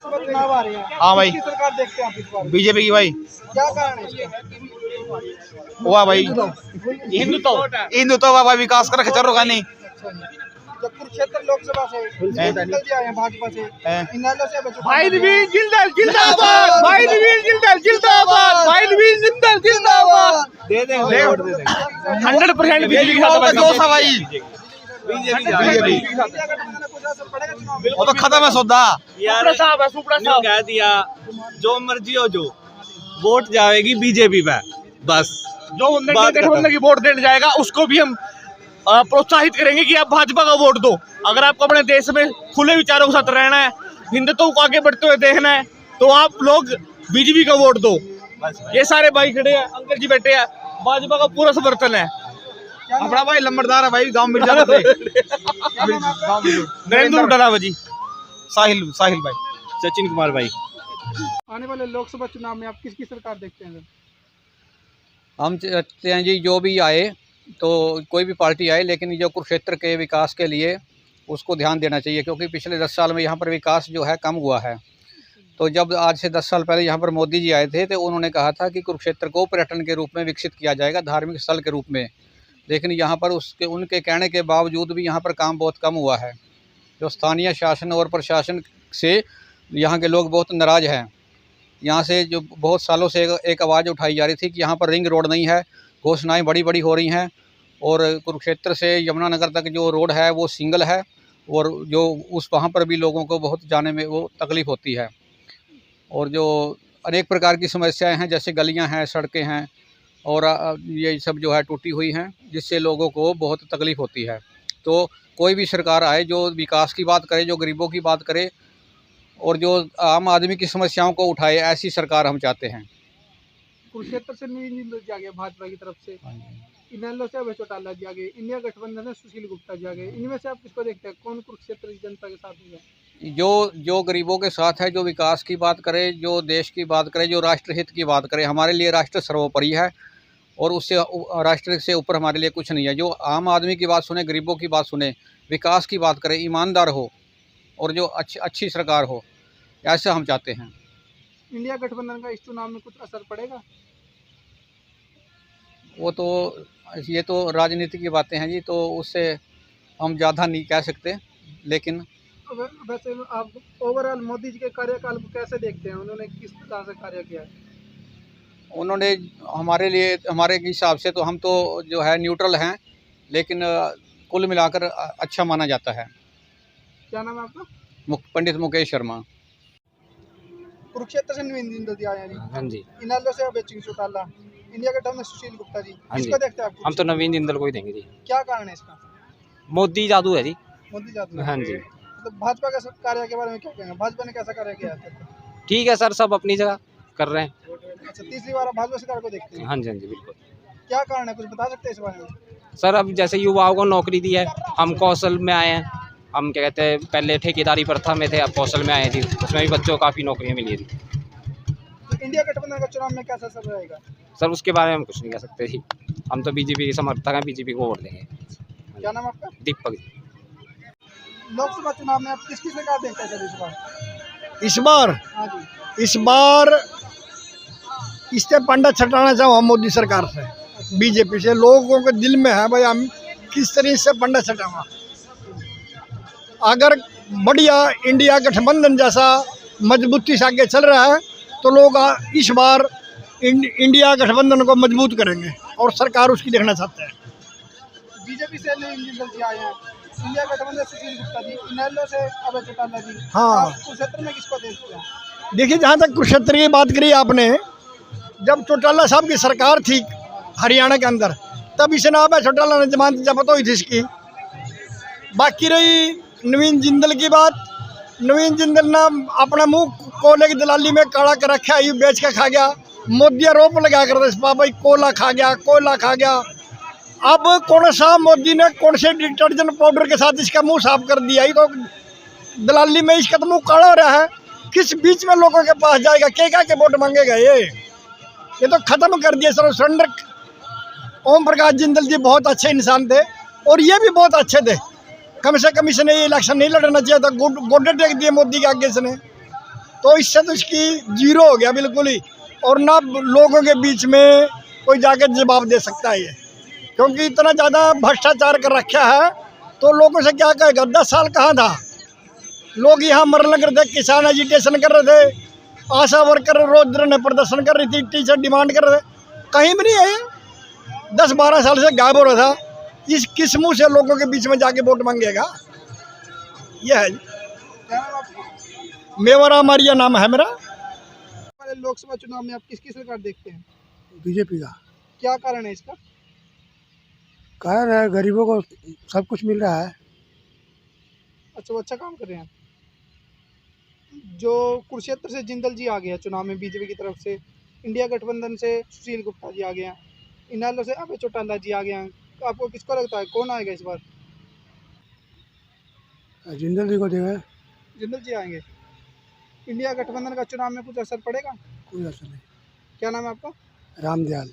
चुनाव आ रहे हैं। हाँ भाई। किसकी सरकार देखते हैं आप इस बार? बीजेपी की भाई। क्या कारण है इसका? हुआ भाई हिंदुत्व भाई, विकास कर खचर होगा नहीं। जब कुरुक्षेत्र लोकसभा से निकल के आए हैं भाजपा से, इनेलो से भाई नवीन जिंदल जिंदाबाद, भाई नवीन जिंदल जिंदाबाद, भाई नवीन जिंदल जिंदाबाद। दे देंगे, वोट दे देंगे। 100% बीजेपी के साथ दोस्त है भाई। बीजेपी वो तो खत्म है सौदा यार, साहब कह दिया जो मर्जी हो, जो वोट जाएगी बीजेपी पे, बस जो गठबंधन की वोट देने जाएगा उसको भी हम प्रोत्साहित करेंगे कि आप भाजपा का वोट दो। अगर आपको अपने देश में खुले विचारों के साथ रहना है, हिंदुत्व को आगे बढ़ते हुए देखना है, तो आप लोग बीजेपी का वोट दो। ये सारे भाई खड़े हैं, अंकल जी बैठे हैं, भाजपा का पूरा समर्थन है। अपना भाई लंबरदार है भाई, गांव मिर्जा नरेंद्र उठाना जी। साहिल भाई। सचिन कुमार भाई। आने वाले लोकसभा चुनाव में आप किसकी सरकार देखते हैं? हम चाहते हैं जी जो भी आए, तो कोई भी पार्टी आए, लेकिन जो कुरुक्षेत्र के विकास के लिए उसको ध्यान देना चाहिए, क्योंकि पिछले 10 साल में यहाँ पर विकास जो है कम हुआ है। तो जब आज से 10 साल पहले यहाँ पर मोदी जी आए थे, तो उन्होंने कहा था कि कुरुक्षेत्र को पर्यटन के रूप में विकसित किया जाएगा, धार्मिक स्थल के रूप में। लेकिन यहाँ पर उनके कहने के बावजूद भी यहाँ पर काम बहुत कम हुआ है। जो स्थानीय शासन और प्रशासन से यहाँ के लोग बहुत नाराज़ हैं। यहाँ से जो बहुत सालों से एक आवाज़ उठाई जा रही थी कि यहाँ पर रिंग रोड नहीं है, घोषणाएं बड़ी बड़ी हो रही हैं, और कुरुक्षेत्र से यमुनानगर तक जो रोड है वो सिंगल है, और जो वहाँ पर भी लोगों को बहुत जाने में वो तकलीफ़ होती है। और जो अनेक प्रकार की समस्याएं हैं, जैसे गलियां हैं, सड़कें हैं, और ये सब जो है टूटी हुई हैं, जिससे लोगों को बहुत तकलीफ़ होती है। तो कोई भी सरकार आए जो विकास की बात करे, जो गरीबों की बात करे, और जो आम आदमी की समस्याओं को उठाए, ऐसी सरकार हम चाहते हैं। कुरुक्षेत्र से नवीन जिंदल जी आ गए भाजपा की तरफ से, इनेलो से अभय चौटाला जी आ गए, इंडिया गठबंधन से सुशील गुप्ता जी आ गए। इनमें से आप किसको देखते हैं, कौन कुरुक्षेत्र की जनता के साथ है? जो गरीबों के साथ है, जो विकास की बात करे, जो देश की बात करे, जो राष्ट्रहित की बात करे। हमारे लिए राष्ट्र सर्वोपरि है, और उससे राष्ट्र से ऊपर हमारे लिए कुछ नहीं है। जो आम आदमी की बात सुने, गरीबों की बात सुने, विकास की बात करे, ईमानदार हो, और जो अच्छी सरकार हो, ऐसा हम चाहते हैं। इंडिया गठबंधन का इस चुनाव में कुछ असर पड़ेगा? ये तो राजनीति की बातें हैं जी, तो उससे हम ज़्यादा नहीं कह सकते। लेकिन वैसे आप ओवरऑल मोदी जी के कार्यकाल को कैसे देखते हैं? उन्होंने किस तरह से कार्य किया? उन्होंने हमारे हिसाब से तो हम तो जो है न्यूट्रल हैं, लेकिन कुल मिलाकर अच्छा माना जाता है। क्या नाम है आपका? पंडित मुकेश शर्मा। कुरुक्षेत्र से नवीन जिंदल जी आए हैं। हाँ जी। इनेलो से अभय चौटाला, इंडिया गठबंधन सुशील गुप्ता जी। किसको देखते हैं आप? हम तो नवीन जिंदल को ही देंगे जी। क्या कारण है इसका? मोदी जादू है जी। मोदी जादू है। हाँ जी। तो भाजपा का कार्य के बारे में क्या कहेंगे? भाजपा ने कैसा कार्य किया है? ठीक है सर, सब अपनी जगह कर रहे हैं। अच्छा, तीसरी बार आप भाजपा सरकार को देखते हैं? हाँ जी, हाँ जी, बिल्कुल। क्या कारण है, कुछ बता सकते हैं इस बारे में? सर, अब जैसे युवाओं को नौकरी दी है, हम कौशल में आए हैं। हम क्या कहते हैं, पहले ठेकेदारी प्रथा में थे, अब कौशल में आए थे, उसमें भी बच्चों को काफ़ी नौकरियाँ मिली थी। तो इंडिया गठबंधन का चुनाव में कैसा असर रहेगा? सर, उसके बारे में हम कुछ नहीं कह सकते जी। हम तो बीजेपी के समर्थक हैं, बीजेपी को वोट देंगे। क्या नाम आपका? दीपक जी। लोकसभा चुनाव में आप किसकी सरकार देखते हैं सर इस बार? इस बार हाँ जी। इस बार इससे पंडा छटाना चाहूँ हम मोदी सरकार से, बीजेपी से। लोगों के दिल में है भाई, हम किस तरह से पंडा छटावा। अगर बढ़िया इंडिया गठबंधन जैसा मजबूती से आगे चल रहा है, तो लोग इस बार इंडिया गठबंधन को मजबूत करेंगे, और सरकार उसकी देखना चाहते हैं। बीजेपी से नवीन जिंदल जी आए हैं, इंडिया गठबंधन सुशील गुप्ता जी, इनेलो से अभय चौटाला जी। हाँ। कुरुक्षेत्र में किसको देखते हैं? देखिए, जहाँ तक कुरुक्षेत्र की बात करी आपने, जब चौटाला साहब की सरकार थी हरियाणा के अंदर, तब इसे ना चौटाला ने जमानत जब्त हुई थी इसकी। बाकी रही नवीन जिंदल की बात, नवीन जिंदल ना अपना मुंह कोयले की दलाली में काला कर रखा, ये बेच के खा गया। मोदी आरोप लगा कर भाई कोयला खा गया, कोयला खा गया। अब कौन सा मोदी ने कौन से डिटर्जेंट पाउडर के साथ इसका मुंह साफ कर दिया? ये तो दलाली में इसका तो मुंह काला हो रहा है। किस बीच में लोगों के पास जाएगा? क्या के वोट मांगेगा? ये तो खत्म कर दिया सर सरेंडर। ओम प्रकाश जिंदल जी बहुत अच्छे इंसान थे, और ये भी बहुत अच्छे थे। कम से कम इसने ये इलेक्शन नहीं लड़ना चाहिए था, गोडे टेक दिए मोदी के आगे इसने। तो इससे तो इसकी जीरो हो गया बिल्कुल ही। और ना लोगों के बीच में कोई जाकर जवाब दे सकता है ये, क्योंकि इतना ज़्यादा भ्रष्टाचार कर रखा है। तो लोगों से क्या कहेगा? 10 साल कहाँ था? लोग यहाँ मर लग रहे थे, किसान एजिटेशन कर रहे थे, आशा वर्कर रोज दिन प्रदर्शन कर रही थी, टीचर डिमांड कर रहे थे, कहीं भी नहीं है। 10-12 साल से गायब हो रहा था। इस किस मुँह से लोगों के बीच में जाके वोट मांगेगा? यह है। क्या नाम आपका? मेवारा मारिया नाम है मेरा। हमारे लोकसभा चुनाव में आप किसकी सरकार देखते हैं? बीजेपी का क्या कारण है इसका? कारण है गरीबों को सब कुछ मिल रहा है। अच्छा, वो अच्छा काम कर रहे हैं। जो कुरुक्षेत्र से जिंदल जी आ गया चुनाव में बीजेपी की तरफ से, इंडिया गठबंधन से सुशील गुप्ता जी आ गए हैं, इनेलो से अभय चौटाला जी आ गए हैं, तो आपको किसको लगता है कौन आएगा इस बार? जिंदल जी को देंगे। जिंदल जी आएंगे। इंडिया गठबंधन का चुनाव में कुछ असर पड़ेगा? कोई असर नहीं। क्या नाम है आपका? रामदयाल।